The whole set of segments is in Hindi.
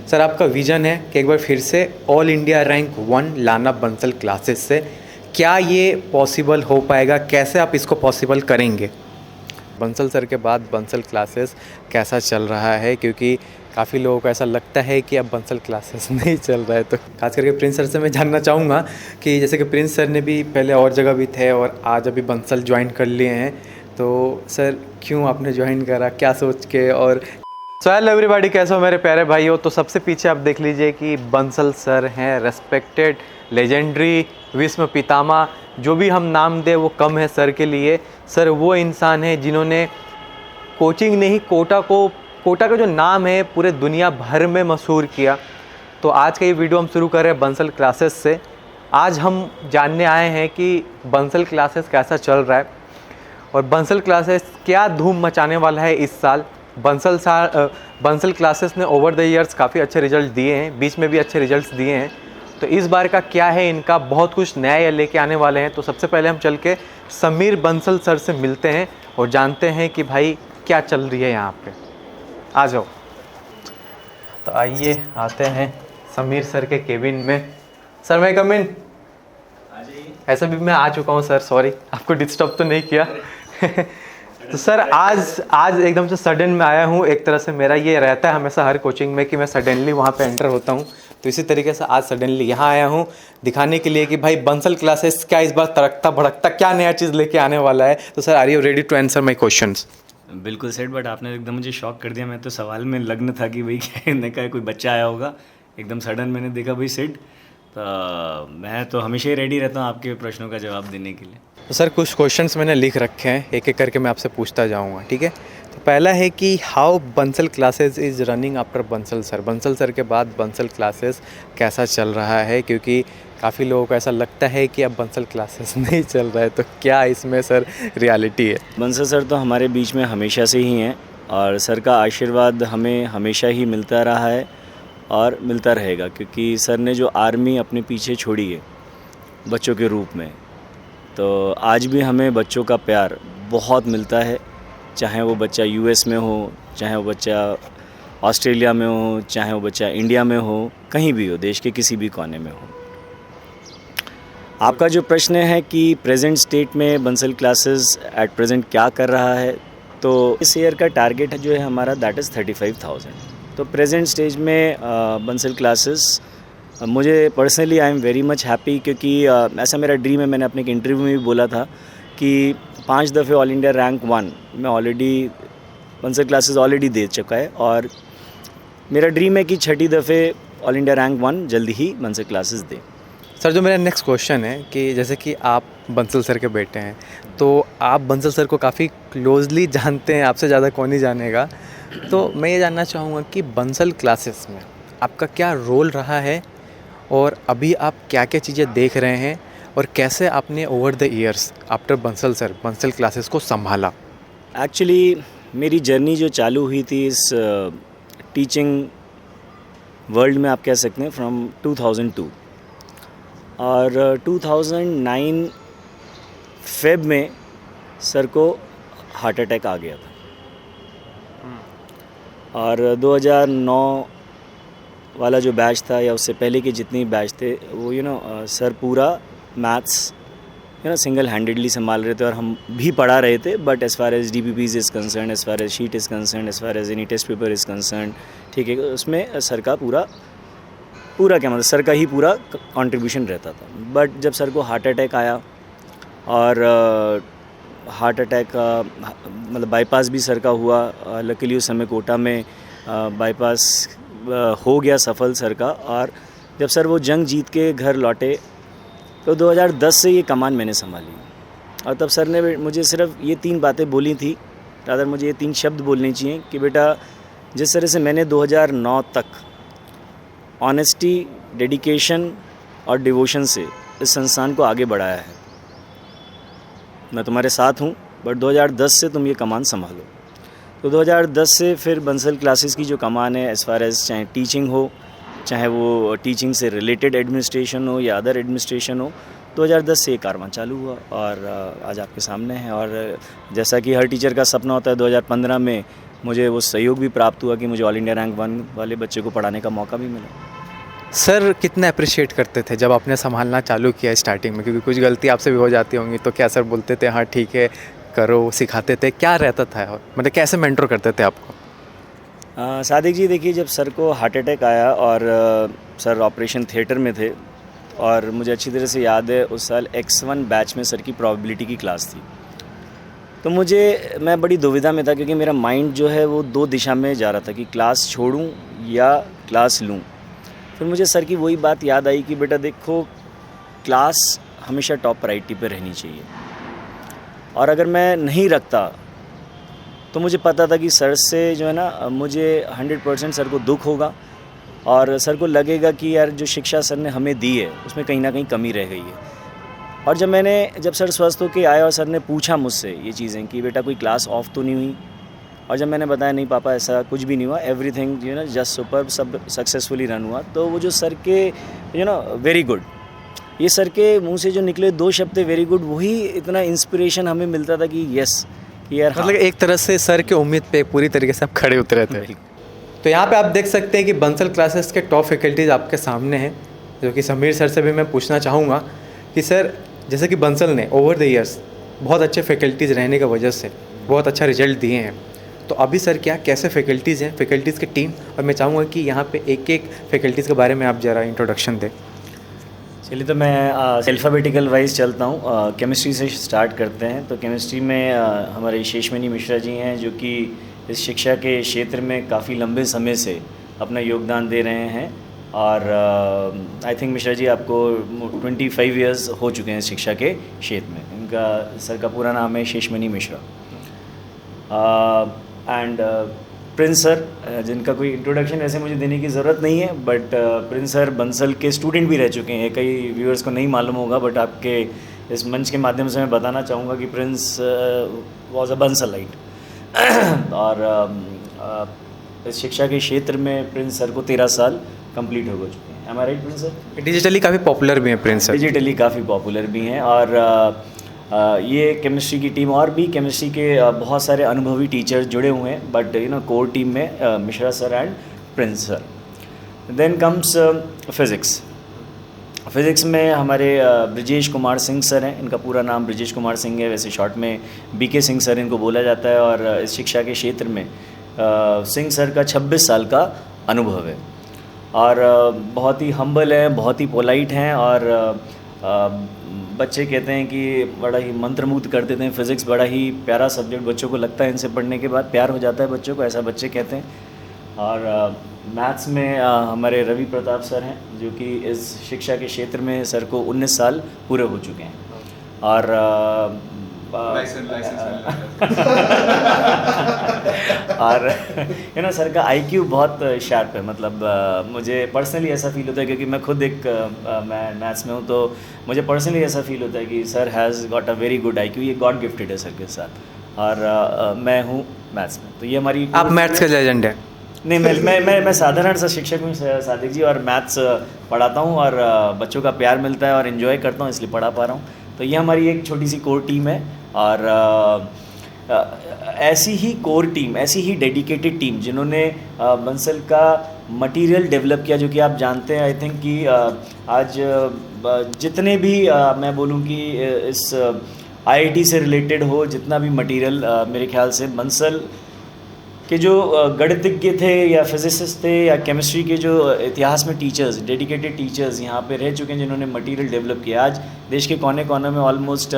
सर आपका विज़न है कि एक बार फिर से ऑल इंडिया रैंक 1 लाना बंसल क्लासेस से, क्या ये पॉसिबल हो पाएगा? कैसे आप इसको पॉसिबल करेंगे? बंसल सर के बाद बंसल क्लासेस कैसा चल रहा है? क्योंकि काफ़ी लोगों को ऐसा लगता है कि अब बंसल क्लासेस नहीं चल रहा है, तो खास करके प्रिंस सर से मैं जानना चाहूँगा कि जैसे कि प्रिंस सर ने भी पहले और जगह भी थे और आज अभी बंसल ज्वाइन कर लिए हैं, तो सर क्यों आपने ज्वाइन करा, क्या सोच के? और सो हेलो एवरीबॉडी, कैसे हो मेरे प्यारे भाइयों? तो सबसे पीछे आप देख लीजिए कि बंसल सर हैं, रेस्पेक्टेड, लेजेंडरी, विश्व पितामह, जो भी हम नाम दें वो कम है सर के लिए। सर वो इंसान है जिन्होंने कोचिंग नहीं, कोटा का जो नाम है पूरे दुनिया भर में मशहूर किया। तो आज का ये वीडियो हम शुरू कर रहे हैं बंसल क्लासेस से। आज हम जानने आए हैं कि बंसल क्लासेस कैसा चल रहा है और बंसल क्लासेस क्या धूम मचाने वाला है इस साल। बंसल क्लासेस ने ओवर द ईयर्स काफ़ी अच्छे रिजल्ट दिए हैं, बीच में भी अच्छे रिजल्ट्स दिए हैं। तो इस बार का क्या है, इनका बहुत कुछ नया ये लेके आने वाले हैं। तो सबसे पहले हम चल के समीर बंसल सर से मिलते हैं और जानते हैं कि भाई क्या चल रही है यहाँ पे। आ जाओ। तो आइए, आते हैं समीर सर के केबिन में। सर मैं कम इन? ऐसा भी मैं आ चुका हूँ सर, सॉरी आपको डिस्टर्ब तो नहीं किया। तो सर आज एकदम से सडन में आया हूँ। एक तरह से मेरा ये रहता है हमेशा हर कोचिंग में कि मैं सडनली वहाँ पे एंटर होता हूँ, तो इसी तरीके से आज सडनली यहाँ आया हूँ दिखाने के लिए कि भाई बंसल क्लासेस क्या इस बार तड़कता भड़कता क्या नया चीज़ लेके आने वाला है। तो sir are you ready to answer my questions? बिल्कुल सेट, बट आपने एकदम मुझे शॉक कर दिया। मैं तो सवाल में लग्न था कि भाई कहने का कोई बच्चा आया होगा, एकदम सडन मैंने देखा भाई सेट। तो मैं तो हमेशा ही रेडी रहता हूँ आपके प्रश्नों का जवाब देने के लिए। तो सर कुछ क्वेश्चंस मैंने लिख रखे हैं, एक एक करके मैं आपसे पूछता जाऊंगा, ठीक है? तो पहला है कि how Bansal classes is running after Bansal sir. Bansal sir के बाद बंसल क्लासेस कैसा चल रहा है? क्योंकि काफ़ी लोगों को ऐसा लगता है कि अब बंसल क्लासेस नहीं चल रहा है, तो क्या इसमें सर रियलिटी है? बंसल सर तो हमारे बीच में हमेशा से ही हैं और सर का आशीर्वाद हमें हमेशा ही मिलता रहा है और मिलता रहेगा, क्योंकि सर ने जो आर्मी अपने पीछे छोड़ी है बच्चों के रूप में, तो आज भी हमें बच्चों का प्यार बहुत मिलता है। चाहे वो बच्चा यूएस में हो, चाहे वो बच्चा ऑस्ट्रेलिया में हो, चाहे वो बच्चा इंडिया में हो, कहीं भी हो, देश के किसी भी कोने में हो। आपका जो प्रश्न है कि प्रेजेंट स्टेट में बंसल क्लासेस एट प्रेजेंट क्या कर रहा है, तो इस ईयर का टारगेट जो है हमारा दैट इज़ 35,000। तो प्रेजेंट स्टेज में बंसल क्लासेस, मुझे personally I am very much happy, क्योंकि ऐसा मेरा ड्रीम है। मैंने अपने एक इंटरव्यू में भी बोला था कि 5 दफ़े ऑल इंडिया रैंक 1 मैं ऑलरेडी बंसल क्लासेस ऑलरेडी दे चुका है और मेरा ड्रीम है कि 6ठी दफ़े ऑल इंडिया रैंक 1 जल्दी ही बंसल क्लासेस दे। सर जो मेरा नेक्स्ट क्वेश्चन है कि जैसे कि आप बंसल सर के बेटे हैं, तो आप बंसल सर को काफ़ी क्लोजली जानते हैं, आपसे ज़्यादा कौन ही जानेगा। तो मैं ये जानना चाहूँगा कि बंसल क्लासेस में आपका क्या रोल रहा है और अभी आप क्या क्या चीज़ें देख रहे हैं और कैसे आपने over the years after Bansal sir Bansal classes को संभाला? एक्चुअली मेरी जर्नी जो चालू हुई थी इस टीचिंग वर्ल्ड में, आप कह सकते हैं, फ्रॉम 2002 और 2009 फेब में सर को हार्ट अटैक आ गया था और 2009 वाला जो बैच था या उससे पहले के जितने बैच थे वो सर पूरा मैथ्स सिंगल हैंडेडली संभाल रहे थे और हम भी पढ़ा रहे थे। But as far as DPPs is concern, as far as sheet is concern, as far as any test paper is concern, ठीक है, उसमें सर का पूरा क्या मतलब सर का ही पूरा कंट्रीब्यूशन रहता था। बट जब सर को हार्ट अटैक आया और हार्ट अटैक मतलब बाईपास भी सर का हुआ, लकीली उस समय कोटा में बाईपास हो गया सफल सर का। और जब सर वो जंग जीत के घर लौटे तो 2010 से ये कमान मैंने संभाली और तब सर ने मुझे सिर्फ ये 3 बातें बोली थी, रादर मुझे ये 3 शब्द बोलने चाहिए कि बेटा, जिस तरह से मैंने 2009 तक ऑनेस्टी, डेडिकेशन और डिवोशन से इस संस्थान को आगे बढ़ाया है, मैं तुम्हारे साथ हूँ, बट 2010 से तुम ये कमान संभालो। तो 2010 से फिर बंसल क्लासेस की जो कमान है, एज़ फार एज चाहे टीचिंग हो, चाहे वो टीचिंग से रिलेटेड एडमिनिस्ट्रेशन हो या अदर एडमिनिस्ट्रेशन हो, 2010 से ये कारवां चालू हुआ और आज आपके सामने है। और जैसा कि हर टीचर का सपना होता है 2015 में मुझे वो सहयोग भी प्राप्त हुआ कि मुझे ऑल इंडिया रैंक 1 वाले बच्चे को पढ़ाने का मौका भी मिला। सर कितना अप्रिशिएट करते थे जब आपने संभालना चालू किया स्टार्टिंग में, क्योंकि कुछ गलती आपसे भी हो जाती होंगी, तो क्या सर बोलते थे हाँ ठीक है करो, सिखाते थे, क्या रहता था, मतलब कैसे मेंटर करते थे आपको? सादिक जी देखिए, जब सर को हार्ट अटैक आया और सर ऑपरेशन थिएटर में थे, और मुझे अच्छी तरह से याद है उस साल X1 बैच में सर की प्रोबेबिलिटी की क्लास थी। तो मैं बड़ी दुविधा में था, क्योंकि मेरा माइंड जो है वो 2 दिशा में जा रहा था कि क्लास छोड़ूं या क्लास लूं। फिर मुझे सर की वही बात याद आई कि बेटा देखो, क्लास हमेशा टॉप प्रायोरिटी पे रहनी चाहिए, और अगर मैं नहीं रखता तो मुझे पता था कि सर से जो है ना, मुझे 100% सर को दुख होगा, और सर को लगेगा कि यार जो शिक्षा सर ने हमें दी है उसमें कहीं ना कहीं कमी रह गई है। और जब सर स्वस्थ होकर आए और सर ने पूछा मुझसे ये चीज़ें कि बेटा कोई क्लास ऑफ तो नहीं हुई, और जब मैंने बताया नहीं पापा ऐसा कुछ भी नहीं हुआ, एवरीथिंग जो है ना जस्ट सुपर, सब सक्सेसफुली रन हुआ, तो वो जो सर के वेरी गुड, ये सर के मुंह से जो निकले 2 शब्द थे वेरी गुड, वही इतना इंस्पिरेशन हमें मिलता था कि यस कि यार मतलब एक तरह से सर के उम्मीद पे पूरी तरीके से आप खड़े उतरे थे। तो यहाँ पे आप देख सकते हैं कि बंसल क्लासेस के टॉप फैकल्टीज़ आपके सामने हैं, जो कि समीर सर से भी मैं पूछना चाहूँगा कि सर जैसे कि बंसल ने ओवर द ईयर्स बहुत अच्छे फैकल्टीज़ रहने की वजह से बहुत अच्छा रिजल्ट दिए हैं, तो अभी सर क्या कैसे फैकल्टीज़ हैं, फैकल्टीज़ की टीम, और मैं चाहूँगा कि यहाँ पे एक एक फैकल्टीज़ के बारे में आप ज़रा इंट्रोडक्शन दें। चलिए, तो मैं अल्फ़ाबेटिकल वाइज चलता हूँ। केमिस्ट्री से स्टार्ट करते हैं। तो केमिस्ट्री में हमारे शेषमणि मिश्रा जी हैं, जो कि इस शिक्षा के क्षेत्र में काफ़ी लंबे समय से अपना योगदान दे रहे हैं, और आई थिंक मिश्रा जी आपको 25 इयर्स हो चुके हैं शिक्षा के क्षेत्र में। इनका सर का पूरा नाम है Sheshmani Mishra. And Prince sir, जिनका कोई इंट्रोडक्शन ऐसे मुझे देने की ज़रूरत नहीं है, बट प्रिंस सर बंसल के स्टूडेंट भी रह चुके हैं। कई व्यूअर्स को नहीं मालूम होगा, बट आपके इस मंच के माध्यम से मैं बताना चाहूँगा कि प्रिंस वॉज अ बंसलाइट। और इस शिक्षा के क्षेत्र में प्रिंस सर को 13 साल कंप्लीट हो चुके हैं। एम आई राइट प्रिंस सर? डिजिटली काफ़ी पॉपुलर भी हैं प्रिंस सर। डिजिटली काफ़ी पॉपुलर भी हैं, और ये केमिस्ट्री की टीम, और भी केमिस्ट्री के बहुत सारे अनुभवी टीचर्स जुड़े हुए हैं, बट कोर टीम में Mishra sir and Prince sir. Then comes physics में हमारे ब्रिजेश कुमार सिंह सर हैं। इनका पूरा नाम ब्रिजेश कुमार सिंह है, वैसे शॉर्ट में BK सिंह सर इनको बोला जाता है। और इस शिक्षा के क्षेत्र में सिंह सर का 26 साल का अनुभव है, और बहुत ही हम्बल हैं, बहुत ही पोलाइट हैं, और बच्चे कहते हैं कि बड़ा ही मंत्रमुग्ध कर देते हैं। फ़िज़िक्स बड़ा ही प्यारा सब्जेक्ट, बच्चों को लगता है इनसे पढ़ने के बाद प्यार हो जाता है बच्चों को, ऐसा बच्चे कहते हैं। और मैथ्स में हमारे रवि प्रताप सर हैं, जो कि इस शिक्षा के क्षेत्र में सर को 19 साल पूरे हो चुके हैं। और और सर का IQ बहुत शार्प है। मतलब मुझे पर्सनली ऐसा फील होता है, क्योंकि मैं खुद मैं मैथ्स में हूँ, तो मुझे पर्सनली ऐसा फील होता है कि sir has got a very good IQ। ये गॉड गिफ्टेड है सर के साथ, और मैं हूँ मैथ्स में। तो ये हमारी, आप मैथ्स का लेजेंड है? नहीं, मैं साधारण सा शिक्षक हूँ सादिक जी, और मैथ्स पढ़ाता हूँ, और बच्चों का प्यार मिलता है और इन्जॉय करता हूँ, इसलिए पढ़ा पा रहा हूँ। तो ये हमारी एक छोटी सी कोर टीम है, और ऐसी ही कोर टीम, ऐसी ही डेडिकेटेड टीम जिन्होंने बंसल का मटेरियल डेवलप किया, जो कि आप जानते हैं आई थिंक कि आज जितने भी मैं बोलूँ कि इस IIT से रिलेटेड हो, जितना भी मटेरियल मेरे ख्याल से बंसल के जो गणितज्ञ थे या फिजिसिस्ट थे या केमिस्ट्री के जो इतिहास में टीचर्स, डेडिकेटेड टीचर्स यहाँ पे रह चुके हैं, जिन्होंने मटेरियल डेवलप किया। आज देश के कोने कोने में ऑलमोस्ट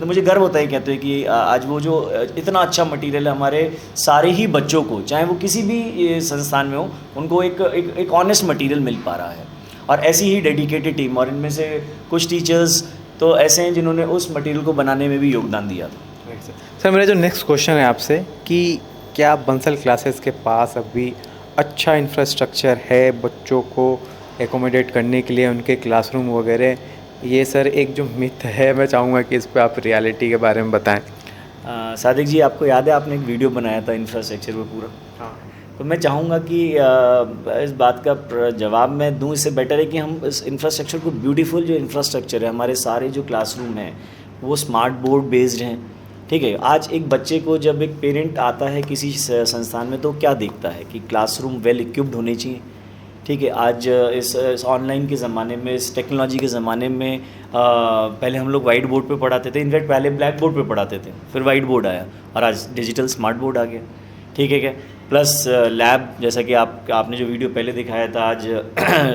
मुझे गर्व होता है कहते हैं कि आज वो जो इतना अच्छा मटेरियल है हमारे सारे ही बच्चों को, चाहे वो किसी भी संस्थान में हो, उनको एक ऑनेस्ट मटेरियल मिल पा रहा है। और ऐसी ही डेडिकेटेड टीम, और इनमें से कुछ टीचर्स तो ऐसे हैं जिन्होंने उस मटेरियल को बनाने में भी योगदान दिया था। सर मेरा जो नेक्स्ट क्वेश्चन है आपसे कि क्या बंसल क्लासेस के पास अभी अच्छा इंफ्रास्ट्रक्चर है बच्चों को एकोमोडेट करने के लिए, उनके क्लासरूम वगैरह? ये सर एक जो मिथ है, मैं चाहूँगा कि इस पर आप रियलिटी के बारे में बताएं। सादिक जी, आपको याद है आपने एक वीडियो बनाया था इंफ्रास्ट्रक्चर पर पूरा? हाँ। तो मैं चाहूँगा कि इस बात का जवाब मैं दूँ, इससे बेटर है कि हम इस इंफ्रास्ट्रक्चर को, ब्यूटीफुल जो इंफ्रास्ट्रक्चर है, हमारे सारे जो क्लासरूम हैं वो स्मार्ट बोर्ड बेस्ड हैं, ठीक है। आज एक बच्चे को जब एक पेरेंट आता है किसी संस्थान में तो क्या देखता है कि क्लासरूम वेल इक्विप्ड होने चाहिए। ठीक है। आज इस ऑनलाइन के ज़माने में, इस टेक्नोलॉजी के ज़माने में पहले हम लोग वाइट बोर्ड पे पढ़ाते थे, इनफैक्ट पहले ब्लैक बोर्ड पे पढ़ाते थे, फिर वाइट बोर्ड आया और आज डिजिटल स्मार्ट बोर्ड आ गया। ठीक है क्या। प्लस लैब, जैसा कि आपने जो वीडियो पहले दिखाया था, आज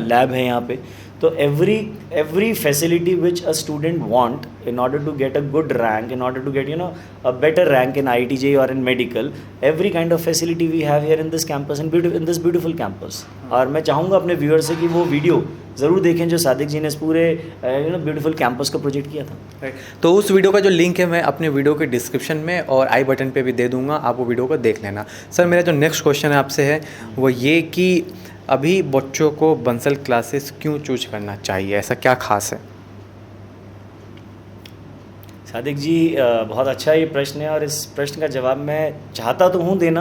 लैब है यहाँ पे। तो every facility which a student want in order to get a good rank, in order to get a better rank in IITJ or in medical, every kind of facility we have here in this campus and in this beautiful campus। और मैं चाहूँगा अपने व्यूअर से कि वो वीडियो ज़रूर देखें जो सादिक जी ने इस पूरे ब्यूटीफुल कैंपस का प्रोजेक्ट किया था। तो उस वीडियो का जो लिंक है मैं अपने वीडियो के डिस्क्रिप्शन में और आई बटन पे भी दे दूंगा, आप वो वीडियो को देख लेना। सर मेरा जो नेक्स्ट क्वेश्चन है आपसे है वो ये कि अभी बच्चों को बंसल क्लासेस क्यों चूज करना चाहिए, ऐसा क्या खास है? सादिक जी, बहुत अच्छा ये प्रश्न है और इस प्रश्न का जवाब मैं चाहता तो हूँ देना।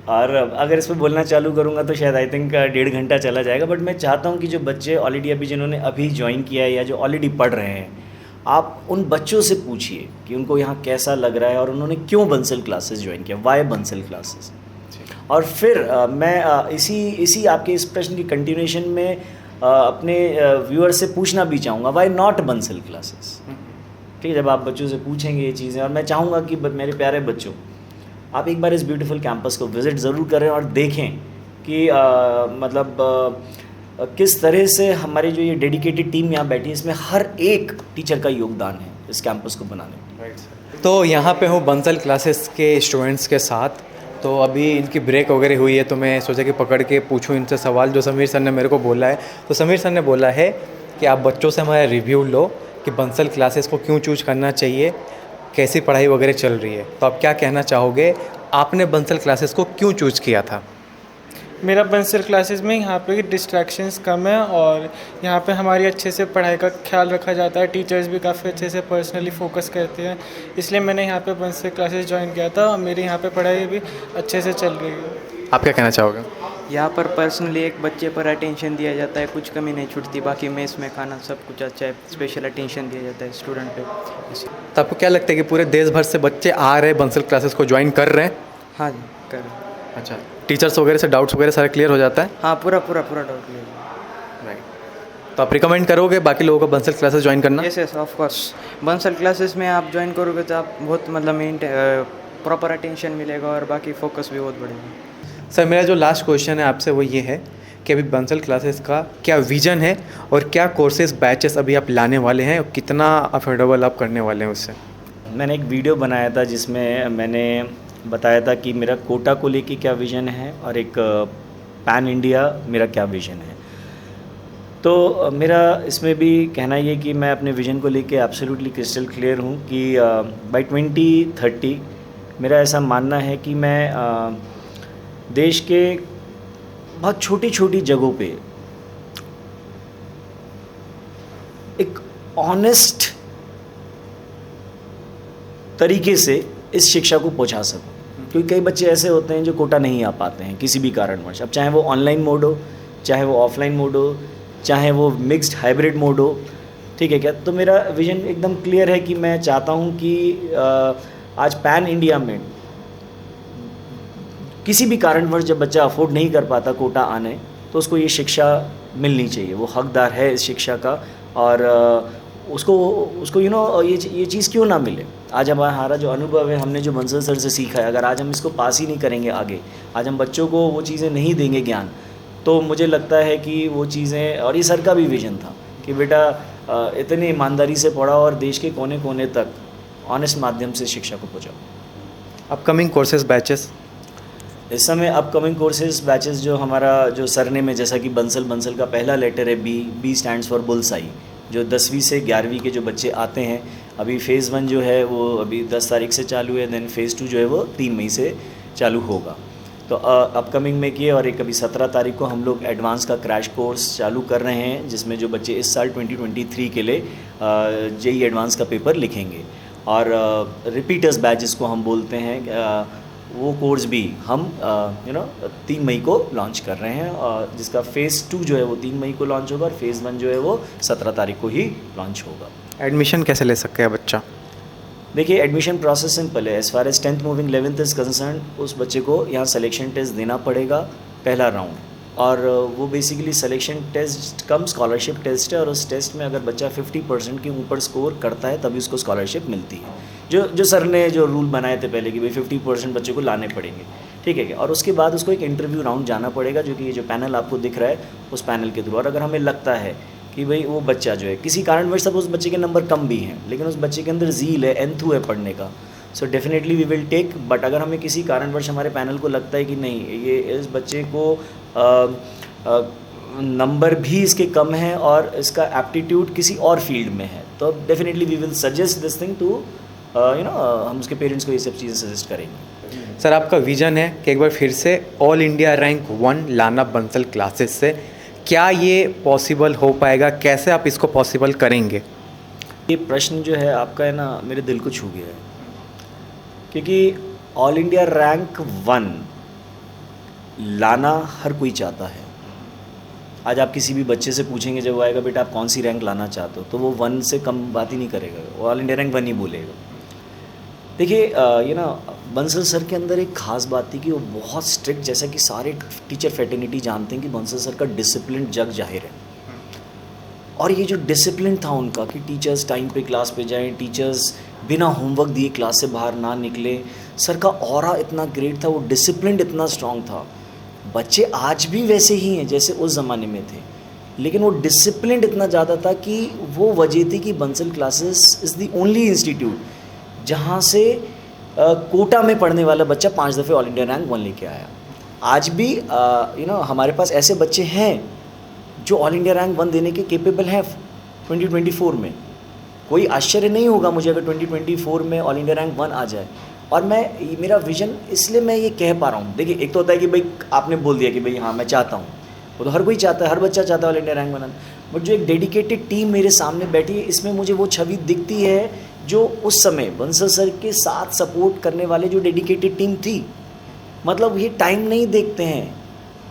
और अगर इस पर बोलना चालू करूँगा तो शायद आई थिंक 1.5 घंटा चला जाएगा। बट मैं चाहता हूँ कि जो बच्चे ऑलरेडी जिन्होंने अभी ज्वाइन किया है या जो ऑलरेडी पढ़ रहे हैं, आप उन बच्चों से पूछिए कि उनको यहाँ कैसा लग रहा है और उन्होंने क्यों बंसल क्लासेस ज्वाइन किया, वाई बंसल क्लासेस। और फिर मैं इसी आपके इस प्रश्न की कंटिन्यूएशन में अपने व्यूअर से पूछना भी चाहूँगा, वाई नॉट बंसल क्लासेस। ठीक है। जब आप बच्चों से पूछेंगे ये चीज़ें, और मैं चाहूँगा कि मेरे प्यारे बच्चों, आप एक बार इस ब्यूटीफुल कैंपस को विज़िट ज़रूर करें और देखें कि किस तरह से हमारी जो ये डेडिकेटेड टीम यहाँ बैठी है, इसमें हर एक टीचर का योगदान है इस कैंपस को बनाने में। तो यहाँ पे हूँ बंसल क्लासेस के स्टूडेंट्स के साथ। तो अभी इनकी ब्रेक वगैरह हुई है तो मैं सोचा कि पकड़ के पूछूं इनसे सवाल जो समीर सर ने मेरे को बोला है। तो समीर सर ने बोला है कि आप बच्चों से हमारा रिव्यू लो कि बंसल क्लासेस को क्यों चूज करना चाहिए, कैसी पढ़ाई वगैरह चल रही है। तो आप क्या कहना चाहोगे, आपने बंसल क्लासेस को क्यों चूज किया था? मेरा बंसल क्लासेस में यहाँ पे डिस्ट्रैक्शंस कम है और यहाँ पे हमारी अच्छे से पढ़ाई का ख्याल रखा जाता है। टीचर्स भी काफ़ी अच्छे से पर्सनली फोकस करते हैं, इसलिए मैंने यहाँ पे बंसल क्लासेस ज्वाइन किया था और मेरी यहाँ पे पढ़ाई भी अच्छे से चल रही है। आप क्या कहना चाहोगे? यहाँ पर पर्सनली एक बच्चे पर अटेंशन दिया जाता है, कुछ कमी नहीं छूटती। बाकी मेस में खाना सब कुछ अच्छा है, स्पेशल अटेंशन दिया जाता है स्टूडेंट पे। तो आपको क्या लगता है कि पूरे देश भर से बच्चे आ रहे हैं बंसल क्लासेस को ज्वाइन कर रहे हैं? हाँ जी, कर रहे हैं। अच्छा, टीचर्स वगैरह से डाउट्स वगैरह सारा क्लियर हो जाता है? हाँ, पूरा डाउट क्लियर। राइट। तो आप रिकमेंड करोगे बाकी लोगों को बंसल क्लासेस ज्वाइन करना? Yes of course. Bansal classes में आप ज्वाइन करोगे तो आप बहुत प्रॉपर अटेंशन मिलेगा और बाकी फोकस भी बहुत बढ़ेगा। सर मेरा जो लास्ट क्वेश्चन है आपसे वो ये है कि अभी बंसल क्लासेस का क्या विज़न है और क्या कोर्सेज बैचेस अभी आप लाने वाले हैं और कितना अफोर्डेबल आप करने वाले हैं उससे? मैंने एक वीडियो बनाया था जिसमें मैंने बताया था कि मेरा कोटा को लेके क्या विज़न है और एक पैन इंडिया मेरा क्या विज़न है। तो मेरा इसमें भी कहना ये कि मैं अपने विज़न को लेके एब्सोल्युटली क्रिस्टल क्लियर हूँ कि बाय 2030 मेरा ऐसा मानना है कि मैं देश के बहुत छोटी छोटी जगहों पे एक ऑनेस्ट तरीके से इस शिक्षा को पहुंचा सकूं। क्योंकि कई बच्चे ऐसे होते हैं जो कोटा नहीं आ पाते हैं किसी भी कारणवश, अब चाहे वो ऑनलाइन मोड हो, चाहे वो ऑफलाइन मोड हो, चाहे वो मिक्स्ड हाइब्रिड मोड हो। ठीक है क्या। तो मेरा विज़न एकदम क्लियर है कि मैं चाहता हूँ कि आज पैन इंडिया में किसी भी कारणवश जब बच्चा अफोर्ड नहीं कर पाता कोटा आने, तो उसको ये शिक्षा मिलनी चाहिए, वो हकदार है इस शिक्षा का। और उसको ये चीज़ क्यों ना मिले। आज हमारा जो अनुभव है, हमने जो बंसल सर से सीखा है, अगर आज हम इसको पास ही नहीं करेंगे आगे, आज हम बच्चों को वो चीज़ें नहीं देंगे ज्ञान, तो मुझे लगता है कि वो चीज़ें, और ये सर का भी विज़न था कि बेटा इतनी ईमानदारी से पढ़ा और देश के कोने कोने तक ऑनेस्ट माध्यम से शिक्षा को पहुँचाओ। अपकमिंग कोर्सेज बैचेस इस समय अपकमिंग कोर्सेज बैचेस जो हमारा जो सरनेम है, जैसा कि बंसल का पहला लेटर है बी स्टैंड्स फॉर बुल्सआई, जो 10वीं से 11वीं के जो बच्चे आते हैं, अभी फ़ेज़ 1 जो है वो अभी 10 तारीख से चालू है, देन फ़ेज़ 2 जो है वो 3 मई से चालू होगा। तो अपकमिंग में किए, और एक अभी 17 तारीख को हम लोग एडवांस का क्रैश कोर्स चालू कर रहे हैं, जिसमें जो बच्चे इस साल 2023 के लिए जेई एडवांस का पेपर लिखेंगे। और रिपीटर्स बैच जिसको हम बोलते हैं, वो कोर्स भी हम 3 मई को लॉन्च कर रहे हैं, और जिसका फ़ेज़ 2 जो है वो 3 मई को लॉन्च होगा, और फ़ेज़ 1 जो है वो 17 तारीख को ही लॉन्च होगा। एडमिशन कैसे ले सकते हैं बच्चा? देखिए एडमिशन प्रोसेस सिंपल है, as far as 10th moving 11th is concern, उस बच्चे को यहाँ सिलेक्शन टेस्ट देना पड़ेगा पहला राउंड, और वो basically selection test cum scholarship test है, और उस टेस्ट में अगर बच्चा 50% के ऊपर स्कोर करता है तभी उसको स्कॉलरशिप मिलती है। जो सर ने जो रूल बनाए थे पहले कि भाई 50% बच्चे को लाने पड़ेंगे, ठीक है क्या, और उसके बाद उसको एक इंटरव्यू राउंड जाना पड़ेगा, जो कि ये जो पैनल आपको दिख रहा है उस पैनल के थ्रू। और अगर हमें लगता है कि भाई वो बच्चा जो है किसी कारणवश, सब उस बच्चे के नंबर कम भी हैं लेकिन उस बच्चे के अंदर ज़ील है, एंथू है पढ़ने का, so definitely we will take. But अगर हमें किसी कारणवश हमारे पैनल को लगता है कि नहीं, ये इस बच्चे को नंबर भी इसके कम है और इसका एप्टीट्यूड किसी और फील्ड में है, तो definitely we will suggest this thing to हम उसके पेरेंट्स को ये सब चीज़ें सजेस्ट करेंगे। सर आपका विज़न है कि एक बार फिर से ऑल इंडिया रैंक 1 लाना बंसल क्लासेस से, क्या ये पॉसिबल हो पाएगा, कैसे आप इसको पॉसिबल करेंगे? ये प्रश्न जो है आपका है ना, मेरे दिल को छू गया है, क्योंकि ऑल इंडिया रैंक 1 लाना हर कोई चाहता है। आज आप किसी भी बच्चे से पूछेंगे जब वो आएगा, बेटा आप कौन सी रैंक लाना चाहते हो, तो वो 1 से कम बात ही नहीं करेगा, वो ऑल इंडिया रैंक 1 ही बोलेगा। देखिए ये ना बंसल सर के अंदर एक ख़ास बात थी कि वो बहुत स्ट्रिक्ट, जैसा कि सारे टीचर फैटर्निटी जानते हैं कि बंसल सर का डिसिप्लिन जग जाहिर है, और ये जो डिसिप्लिन था उनका कि टीचर्स टाइम पे क्लास पे जाएं, टीचर्स बिना होमवर्क दिए क्लास से बाहर ना निकले, सर का ऑरा इतना ग्रेट था, वो डिसिप्लिन इतना स्ट्रॉन्ग था। बच्चे आज भी वैसे ही हैं जैसे उस ज़माने में थे, लेकिन वो डिसिप्लिन इतना ज़्यादा था कि वो वजह थी कि Bansal classes is the only institute जहाँ से कोटा में पढ़ने वाला बच्चा 5 दफ़े ऑल इंडिया रैंक 1 लेके आया। आज भी हमारे पास ऐसे बच्चे हैं जो ऑल इंडिया रैंक 1 देने के केपेबल हैं 2024 में। कोई आश्चर्य नहीं होगा मुझे अगर 2024 में ऑल इंडिया रैंक 1 आ जाए। और मेरा विज़न, इसलिए मैं ये कह पा रहा हूँ। देखिए एक तो होता है कि भाई आपने बोल दिया कि भाई हाँ मैं चाहता हूँ, वो तो हर कोई चाहता है, हर बच्चा चाहता है all India rank banana, but जो एक डेडिकेटेड टीम मेरे सामने बैठी है, इसमें मुझे वो छवि दिखती है जो उस समय बंसल सर के साथ सपोर्ट करने वाले जो डेडिकेटेड टीम थी। मतलब ये टाइम नहीं देखते हैं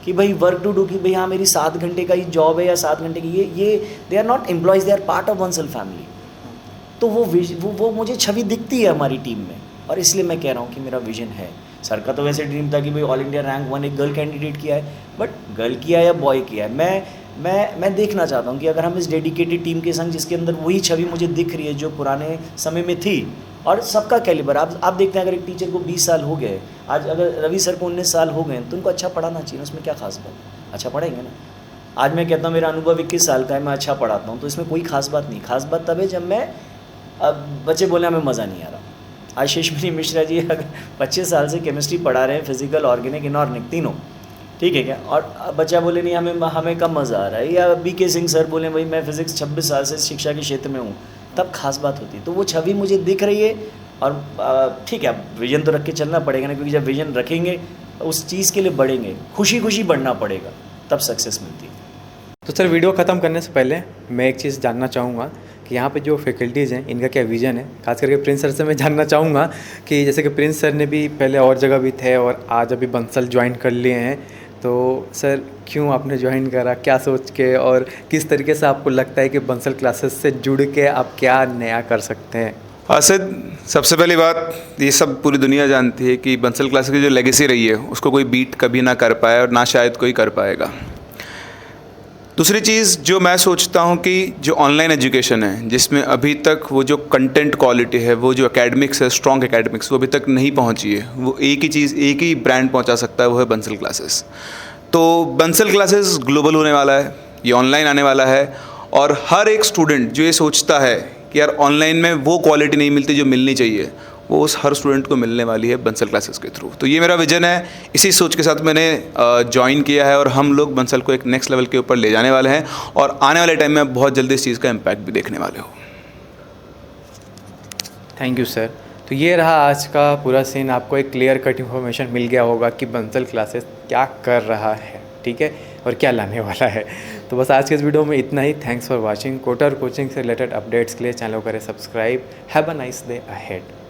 कि भाई वर्क टू डू, कि भाई हाँ मेरी 7 घंटे का ही जॉब है या 7 घंटे की, ये they are not employees, they are part of Bansal family. तो वो मुझे छवि दिखती है हमारी टीम में, और इसलिए मैं कह रहा हूँ कि मेरा विजन है। सर का तो वैसे ड्रीम था कि भाई ऑल इंडिया रैंक 1 एक गर्ल कैंडिडेट किया है, बट गर्ल किया या बॉय किया है, मैं देखना चाहता हूँ कि अगर हम इस डेडिकेटेड टीम के संग, जिसके अंदर वही छवि मुझे दिख रही है जो पुराने समय में थी, और सबका कैलिबर आप देखते हैं, अगर एक टीचर को 20 साल हो गए, आज अगर रवि सर को 19 साल हो गए, तो उनको अच्छा पढ़ाना चाहिए, उसमें क्या खास बात, अच्छा पढ़ाएंगे ना। आज मैं कहता हूँ मेरा अनुभव 21 साल का है, मैं अच्छा पढ़ाता हूँ, तो इसमें कोई खास बात नहीं। खास बात तब है जब अब बच्चे बोले हमें मज़ा नहीं आ रहा। आज शेषमणि मिश्रा जी अगर 25 साल से केमिस्ट्री पढ़ा रहे हैं, फिजिकल, ऑर्गेनिक, इनऑर्गेनिक तीनों, ठीक है क्या, और बच्चा बोले नहीं हमें कम मज़ा आ रहा है, या बीके सिंह सर बोले भाई मैं फिज़िक्स 26 साल से शिक्षा के क्षेत्र में हूँ, तब खास बात होती है। तो वो छवि मुझे दिख रही है, और ठीक है विज़न तो रख के चलना पड़ेगा ना, क्योंकि जब विज़न रखेंगे उस चीज़ के लिए बढ़ेंगे, खुशी खुशी बढ़ना पड़ेगा, तब सक्सेस मिलती है। तो सर वीडियो ख़त्म करने से पहले मैं एक चीज़ जानना चाहूँगा कि यहाँ पे जो फैकल्टीज़ हैं इनका क्या विज़न है। खास करके प्रिंस सर से मैं जानना चाहूँगा कि जैसे कि प्रिंस सर ने भी पहले और जगह भी थे और आज अभी बंसल ज्वाइन कर लिए हैं, तो सर क्यों आपने ज्वाइन करा, क्या सोच के, और किस तरीके से आपको लगता है कि बंसल क्लासेस से जुड़ के आप क्या नया कर सकते हैं? आसिद, सबसे पहली बात ये सब पूरी दुनिया जानती है कि बंसल क्लासेस की जो लेगेसी रही है उसको कोई बीट कभी ना कर पाया और ना शायद कोई कर पाएगा। दूसरी चीज़ जो मैं सोचता हूँ कि जो ऑनलाइन एजुकेशन है, जिसमें अभी तक वो जो कंटेंट क्वालिटी है, वो जो एकेडमिक्स है, स्ट्रॉन्ग एकेडमिक्स, वो अभी तक नहीं पहुँची है। वो एक ही चीज़, एक ही ब्रांड पहुँचा सकता है, वो है बंसल क्लासेस। तो बंसल क्लासेस ग्लोबल होने वाला है, ये ऑनलाइन आने वाला है, और हर एक स्टूडेंट जो ये सोचता है कि यार ऑनलाइन में वो क्वालिटी नहीं मिलती जो मिलनी चाहिए, वो उस हर स्टूडेंट को मिलने वाली है बंसल क्लासेस के थ्रू। तो ये मेरा विजन है, इसी सोच के साथ मैंने ज्वाइन किया है, और हम लोग बंसल को एक नेक्स्ट लेवल के ऊपर ले जाने वाले हैं, और आने वाले टाइम में बहुत जल्दी इस चीज़ का इम्पैक्ट भी देखने वाले हो। Thank you sir. तो ये रहा आज का पूरा सीन, आपको एक क्लियर कट इन्फॉर्मेशन मिल गया होगा कि बंसल क्लासेस क्या कर रहा है, ठीक है, और क्या लाने वाला है। तो बस आज के इस वीडियो में इतना ही। Thanks for watching. कोटा और कोचिंग से रिलेटेड अपडेट्स के लिए चैनल को करें subscribe. Have a nice day ahead.